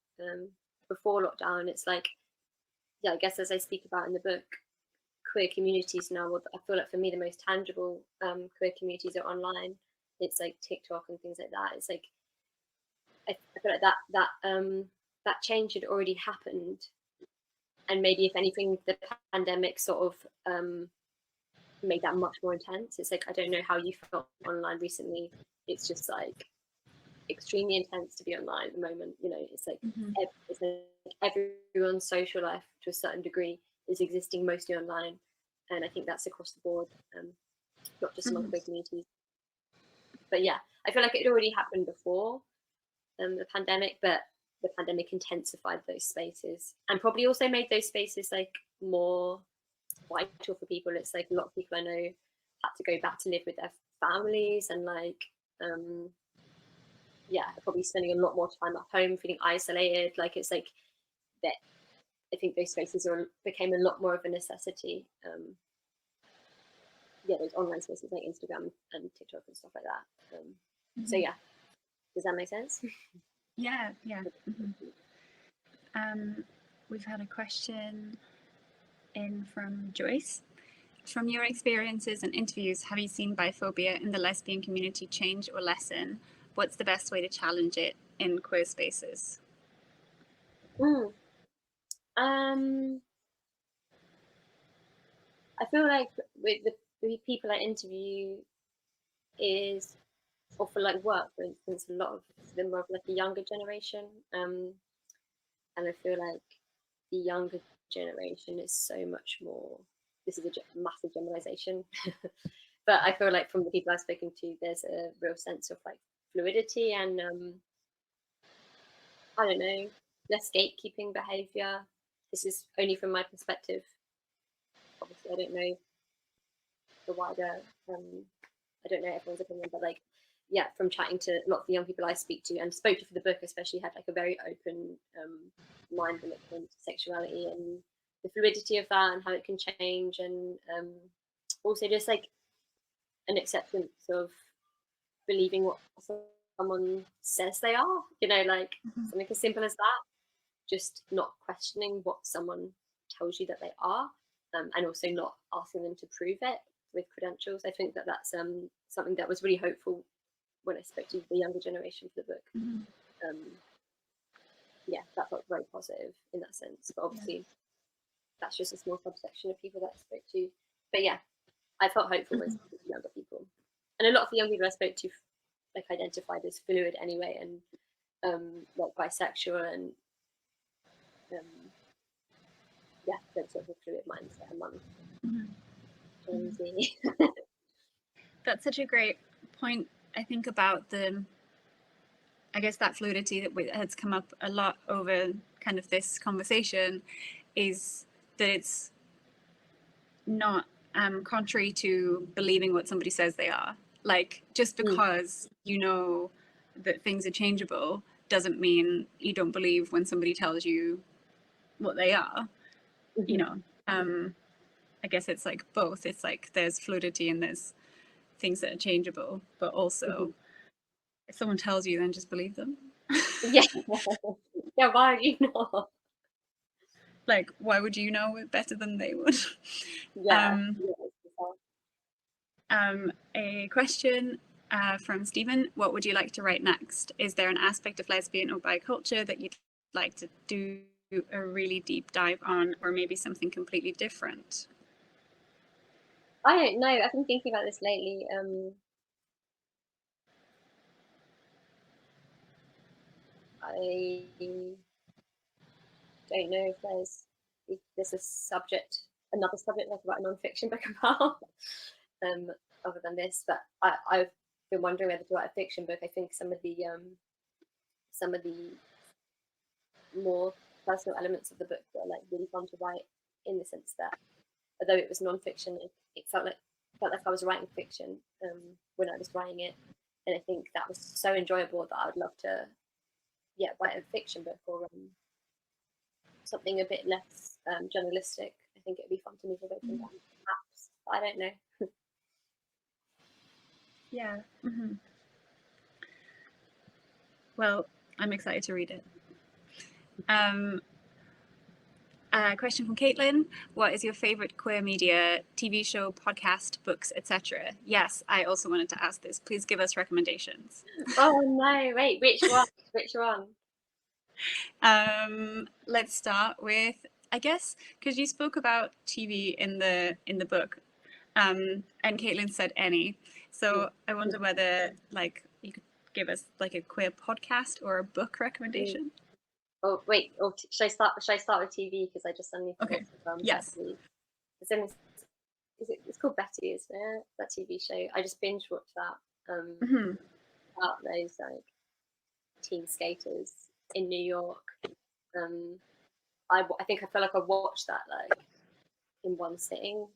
before lockdown. It's like, yeah, I guess as I speak about in the book, queer communities now, I feel like for me the most tangible queer communities are online. It's like TikTok and things like that. It's like I feel like that change had already happened, and maybe if anything, the pandemic sort of made that much more intense. It's like, I don't know how you felt online recently. It's just like extremely intense to be online at the moment. You know, it's like everyone's social life to a certain degree is existing mostly online, and I think that's across the board, not just among queer communities. But yeah, I feel like it had already happened before the pandemic, but the pandemic intensified those spaces and probably also made those spaces like more vital for people. It's like a lot of people I know had to go back to live with their families, and like yeah, probably spending a lot more time at home, feeling isolated. Like it's like that. I think those spaces became a lot more of a necessity. Yeah, those online spaces like Instagram and TikTok and stuff like that. So yeah, does that make sense? Yeah. We've had a question in from Joyce. From your experiences and interviews, have you seen biphobia in the lesbian community change or lessen? What's the best way to challenge it in queer spaces? Um, I feel like with the people I interview is, or for like work, for instance, a lot of them are of like a younger generation, and I feel like the younger generation is so much more. This is a massive generalization, but I feel like from the people I've spoken to, there's a real sense of like fluidity and I don't know, less gatekeeping behavior. This is only from my perspective. Obviously, I don't know the wider. I don't know everyone's opinion, but like, yeah, from chatting to a lot of the young people I speak to and spoke to for the book, especially, had like a very open mind when it comes to sexuality and the fluidity of that and how it can change, and also just like an acceptance of believing what someone says they are. You know, like something as simple as that. Just not questioning what someone tells you that they are, and also not asking them to prove it with credentials. I think that that's something that was really hopeful when I spoke to the younger generation for the book. Yeah, that felt very positive in that sense. But obviously, that's just a small subsection of people that I spoke to. But yeah, I felt hopeful when speaking to younger people, and a lot of the young people I spoke to like identified as fluid anyway, and like bisexual and yeah, that sort of a fluid mindset among Gen Z. That's such a great point. I think about I guess that fluidity that has come up a lot over kind of this conversation is that it's not contrary to believing what somebody says they are. Like, just because you know that things are changeable doesn't mean you don't believe when somebody tells you what they are. You know, I guess it's like both. It's like there's fluidity and there's things that are changeable, but also if someone tells you, then just believe them. Yeah. Yeah, why you not? Like, why would you know it better than they would? Yeah. A question from Stephen. What would you like to write next? Is there an aspect of lesbian or bi culture that you'd like to do a really deep dive on, or maybe something completely different? I don't know. I've been thinking about this lately. I don't know if there's a subject, another subject like about a non-fiction book about, other than this. But I've been wondering whether to write a fiction book. I think some of the more personal elements of the book were like really fun to write, in the sense that although it was non-fiction, it felt like I was writing fiction when I was writing it, and I think that was so enjoyable that I would love to, yeah, write a fiction book or something a bit less journalistic. I think it'd be fun to move away from that. Perhaps, I don't know. Yeah. Well, I'm excited to read it. Question from Caitlin. What is your favorite queer media, TV show, podcast, books, etc.? Yes, I also wanted to ask this. Please give us recommendations. Oh no, wait, which one? Which one? Let's start with, I guess, because you spoke about TV in the book, and Caitlin said any. So I wonder whether like you could give us like a queer podcast or a book recommendation. Oh wait, should I start? Should I start with TV, because I just suddenly thought of Yes. Betty. It's called Betty, isn't it? That TV show. I just binge watched that. About those like teen skaters in New York. I think I feel like I watched that like in one sitting,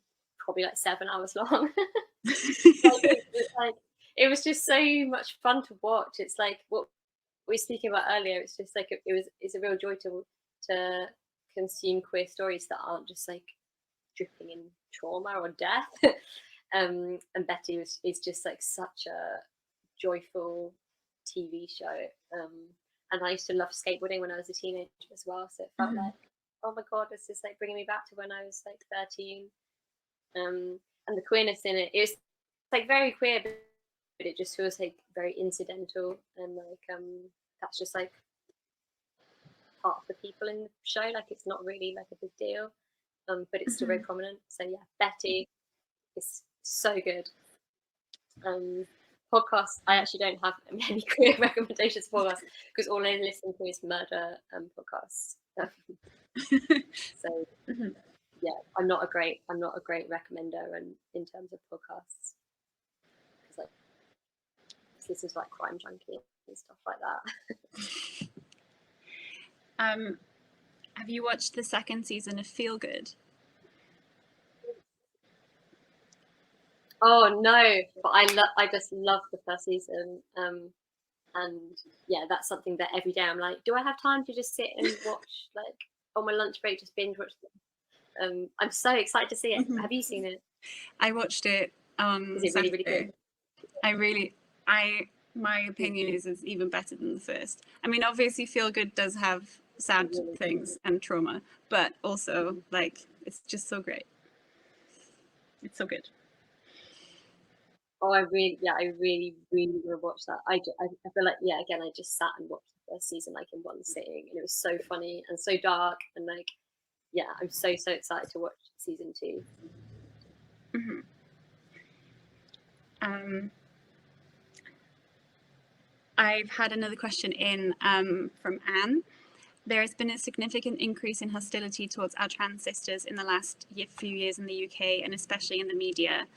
probably like 7 hours long. It was just so much fun to watch. It's like what we were speaking about earlier. It's just like it's a real joy to consume queer stories that aren't just like dripping in trauma or death. And Betty is just like such a joyful TV show. And I used to love skateboarding when I was a teenager as well. So it felt like, oh my God, this is like bringing me back to when I was like 13. And the queerness in it, it was like very queer, but it just feels like very incidental, and like that's just like part of the people in the show. Like it's not really like a big deal, but it's still very prominent. So yeah, Betty is so good. Podcasts, I actually don't have many queer recommendations for us because all I listen to is murder podcasts. So yeah, I'm not a great recommender and in terms of podcasts, because like this is like Crime Junkie and stuff like that. Have you watched the second season of Feel Good? Oh no, but I just love the first season. And yeah, that's something that every day I'm like, do I have time to just sit and watch, like on my lunch break, just binge watch them? I'm so excited to see it. Have you seen it? I watched it on Is it really, really good? My opinion is it's even better than the first. I mean, obviously Feel Good does have sad things and trauma, but also like it's just so great. It's so good. Oh, I really want to watch that. I feel like, yeah, again, I just sat and watched the first season like in one sitting, and it was so funny and so dark, and like, yeah, I'm so excited to watch season 2. I've had another question in from Anne. There has been a significant increase in hostility towards our trans sisters in the last few years in the UK, and especially in the media.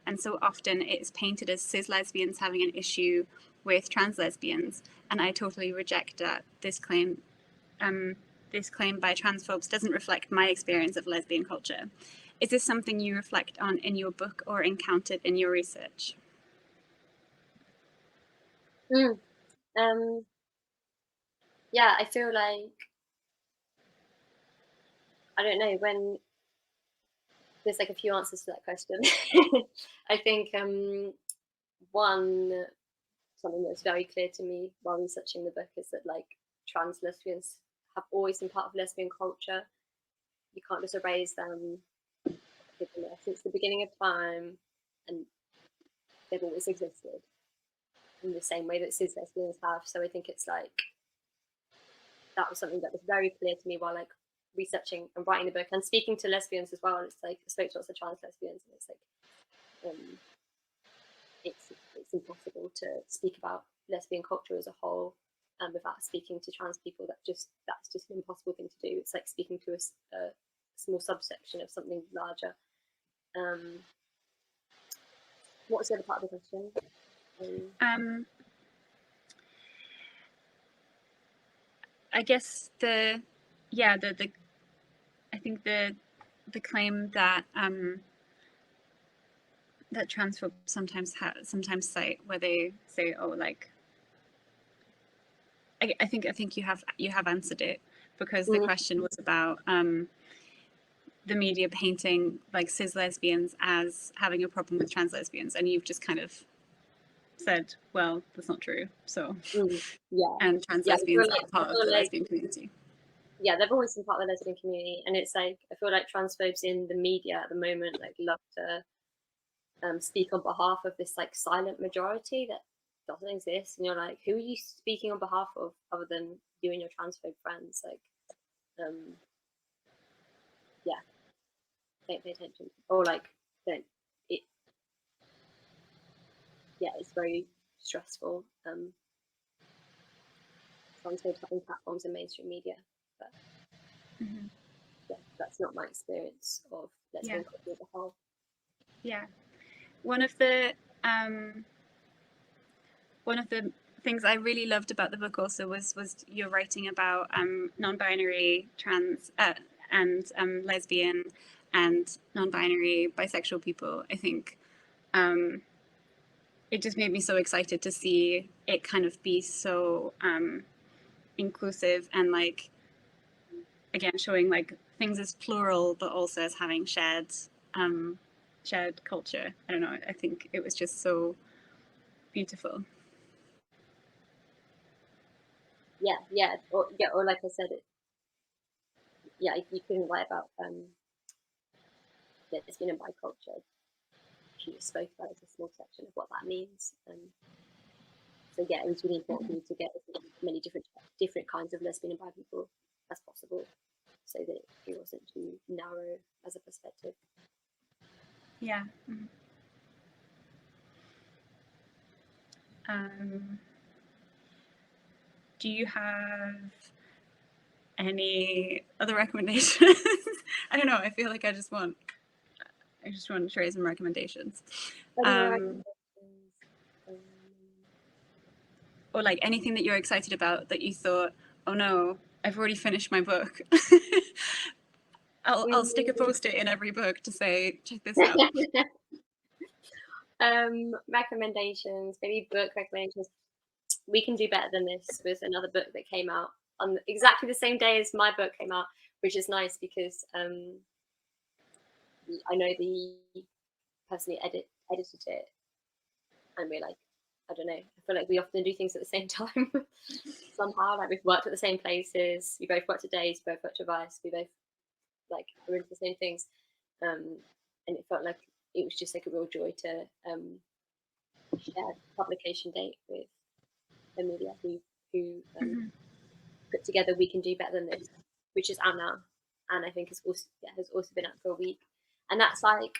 And so often it's painted as cis lesbians having an issue with trans lesbians. And I totally reject that. This claim by transphobes doesn't reflect my experience of lesbian culture. Is this something you reflect on in your book or encountered in your research? Yeah, I feel like, I don't know, when there's like a few answers to that question. I think one, something that's very clear to me while researching the book is that like trans lesbians have always been part of lesbian culture. You can't just erase them. They've been there since the beginning of time, and they've always existed in the same way that cis lesbians have. So I think it's like, that was something that was very clear to me while like researching and writing the book and speaking to lesbians as well. It's like I spoke to lots of trans lesbians, and it's like it's impossible to speak about lesbian culture as a whole without speaking to trans people. That's just an impossible thing to do. It's like speaking to a small subsection of something larger. What was the other part of the question? I guess I think the claim that that transphobes sometimes cite, where they say, oh, like, I think you have answered it, because the question was about the media painting like cis lesbians as having a problem with trans lesbians, and you've just kind of said, well, that's not true. So yeah, and trans lesbians are part of the lesbian community. Yeah, they've always been part of the lesbian community, and it's like, I feel like transphobes in the media at the moment like love to speak on behalf of this like silent majority that doesn't exist, and you're like, who are you speaking on behalf of other than you and your transphobe friends? Like, yeah, don't pay attention, or like, don't it. Yeah, it's very stressful. Transphobes having platforms in mainstream media, but yeah, that's not my experience of lesbian culture as a whole. Yeah, one of the things I really loved about the book also was your writing about non-binary, trans, and lesbian and non-binary, bisexual people. I think it just made me so excited to see it kind of be so inclusive, and like, again, showing like things as plural but also as having shared culture. I don't know, I think it was just so beautiful. or like I said, you couldn't write about lesbian and bi culture. She just spoke about it as a small section of what that means. So yeah, it was really important for me to get as many different kinds of lesbian and bi people as possible, so that it wasn't too narrow as a perspective. Yeah. Do you have any other recommendations? I don't know. I feel like I just want to share some recommendations. Or like anything that you're excited about that you thought, oh no, I've already finished my book. I'll stick a post-it in every book to say, check this out. Recommendations, maybe book recommendations. We Can Do Better Than This was another book that came out on exactly the same day as my book came out, which is nice because I know the person who edited it, and we're like, I don't know, I feel like we often do things at the same time somehow. Like we've worked at the same places, we both worked at Days, we both worked at Vice, we both like were into the same things, and it felt like it was just like a real joy to share publication date with Amelia, who put together We Can Do Better Than This, which is out now, and I think has also been out for a week. And that's like,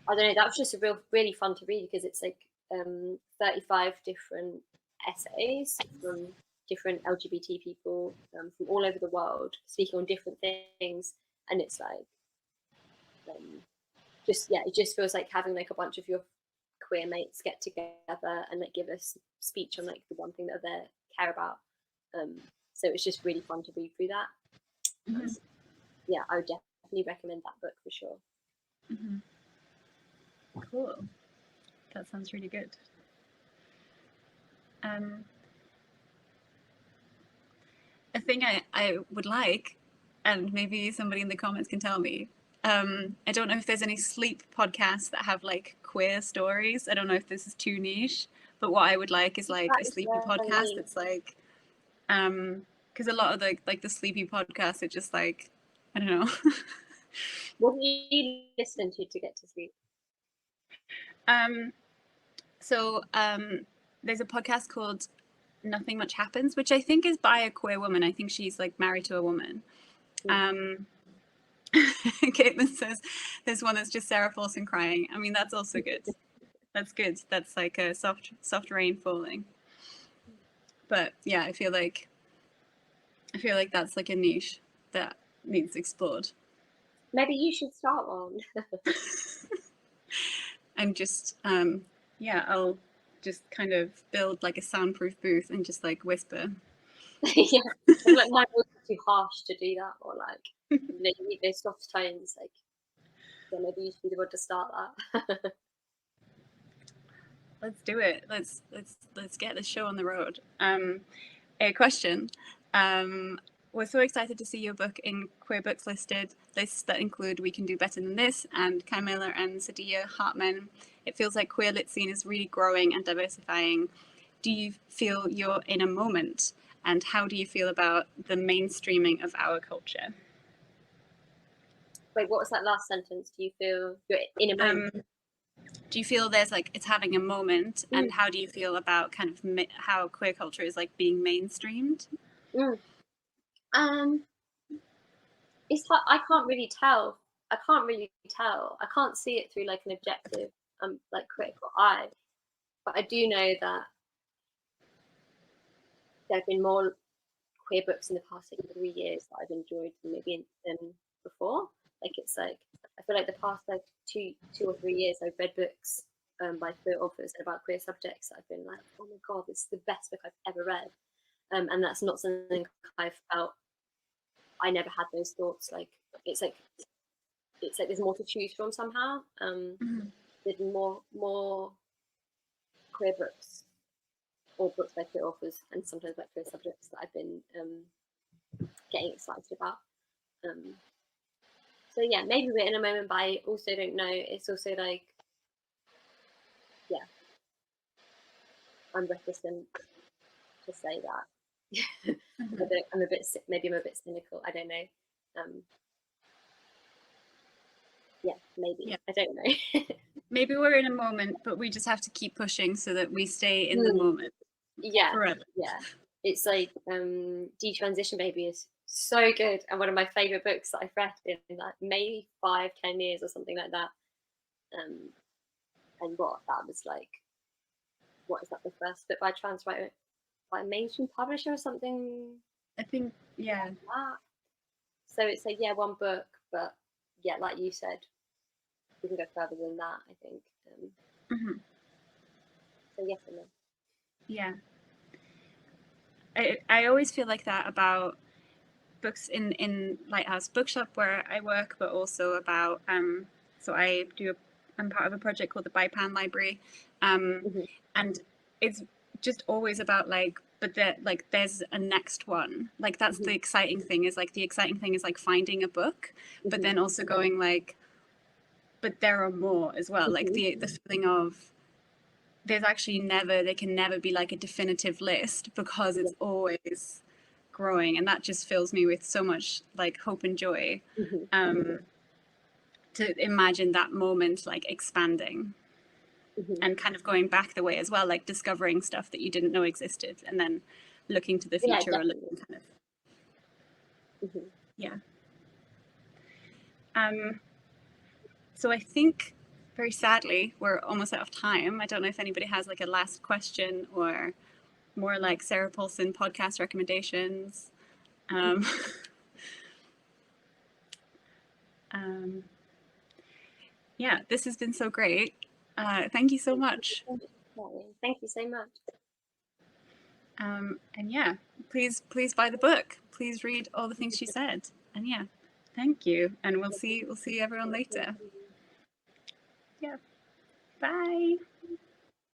I don't know, that was just really fun to read, because it's like 35 different essays from different LGBT people from all over the world, speaking on different things, and it's like it just feels like having like a bunch of your queer mates get together and like give a speech on like the one thing that they care about. So it's just really fun to read through that. Yeah, I would definitely recommend that book for sure. Cool. That sounds really good. A thing I would like, and maybe somebody in the comments can tell me, I don't know if there's any sleep podcasts that have like queer stories. I don't know if this is too niche, but what I would like is like a sleepy podcast that's like, because a lot of the sleepy podcasts are just like, I don't know. What do you listen to get to sleep? So there's a podcast called Nothing Much Happens, which I think is by a queer woman. I think she's like married to a woman. Caitlin says there's one that's just Sarah Paulson crying. I mean, that's also good. That's good. That's like a soft rain falling. But yeah, I feel like that's like a niche that needs explored. Maybe you should start one. And just I'll just kind of build like a soundproof booth and just like whisper. Yeah, I feel like my voice is too harsh to do that, or like you need those soft tones. Like, yeah, maybe you should be the one to start that. Let's do it. Let's get this show on the road. A question. We're so excited to see your book in Queer Books listed, lists that include We Can Do Better Than This and Camilla and Sadia Hartman. It feels like queer lit scene is really growing and diversifying. Do you feel you're in a moment? And how do you feel about the mainstreaming of our culture? Wait, what was that last sentence? Do you feel you're in a moment? Do you feel there's like it's having a moment, and how do you feel about kind of how queer culture is like being mainstreamed? It's hard. I can't really tell. I can't see it through like an objective, like critical eye. But I do know that there have been more queer books in the past like 3 years that I've enjoyed maybe than before. Like it's like I feel like the past like two or 3 years I've read books by queer authors and about queer subjects that I've been like, oh my god, this is the best book I've ever read. And that's not something I've felt. I never had those thoughts. Like it's like there's more to choose from somehow. There's more queer books or books by queer authors and sometimes by queer subjects that I've been getting excited about. So yeah, maybe we're in a moment, but I also don't know. It's also like, yeah, I'm reticent to say that. I'm a bit maybe I'm a bit cynical. I don't know. Yeah, maybe. Yeah. I don't know. Maybe we're in a moment, but we just have to keep pushing so that we stay in the moment Yeah, forever. yeah. It's like Detransition Baby is so good, and one of my favorite books that I've read in like maybe 5-10 years or something like that. And what that was like, what is that, the first book by a trans writer by a mainstream publisher or something I think, yeah. like that. So it's like, yeah, one book, but yeah, like you said, we can go further than that, I think. So yes and no. Yeah. I always feel like that about books in Lighthouse Bookshop where I work, but also about so I'm part of a project called the Bypan Library, and it's just always about like, but that like there's a next one, like that's the exciting thing, is like the exciting thing is like finding a book, but then also going like, but there are more as well, like the feeling of there's actually there can never be like a definitive list because it's always growing, and that just fills me with so much like hope and joy, to imagine that moment like expanding and kind of going back the way as well, like discovering stuff that you didn't know existed and then looking to the future, or looking kind of yeah. So I think, very sadly, we're almost out of time. I don't know if anybody has like a last question or more like Sarah Paulson podcast recommendations. Yeah, this has been so great. Thank you so much. Thank you so much. And yeah, please buy the book. Please read all the things she said. And yeah, thank you. And we'll see everyone later. Yeah. Bye.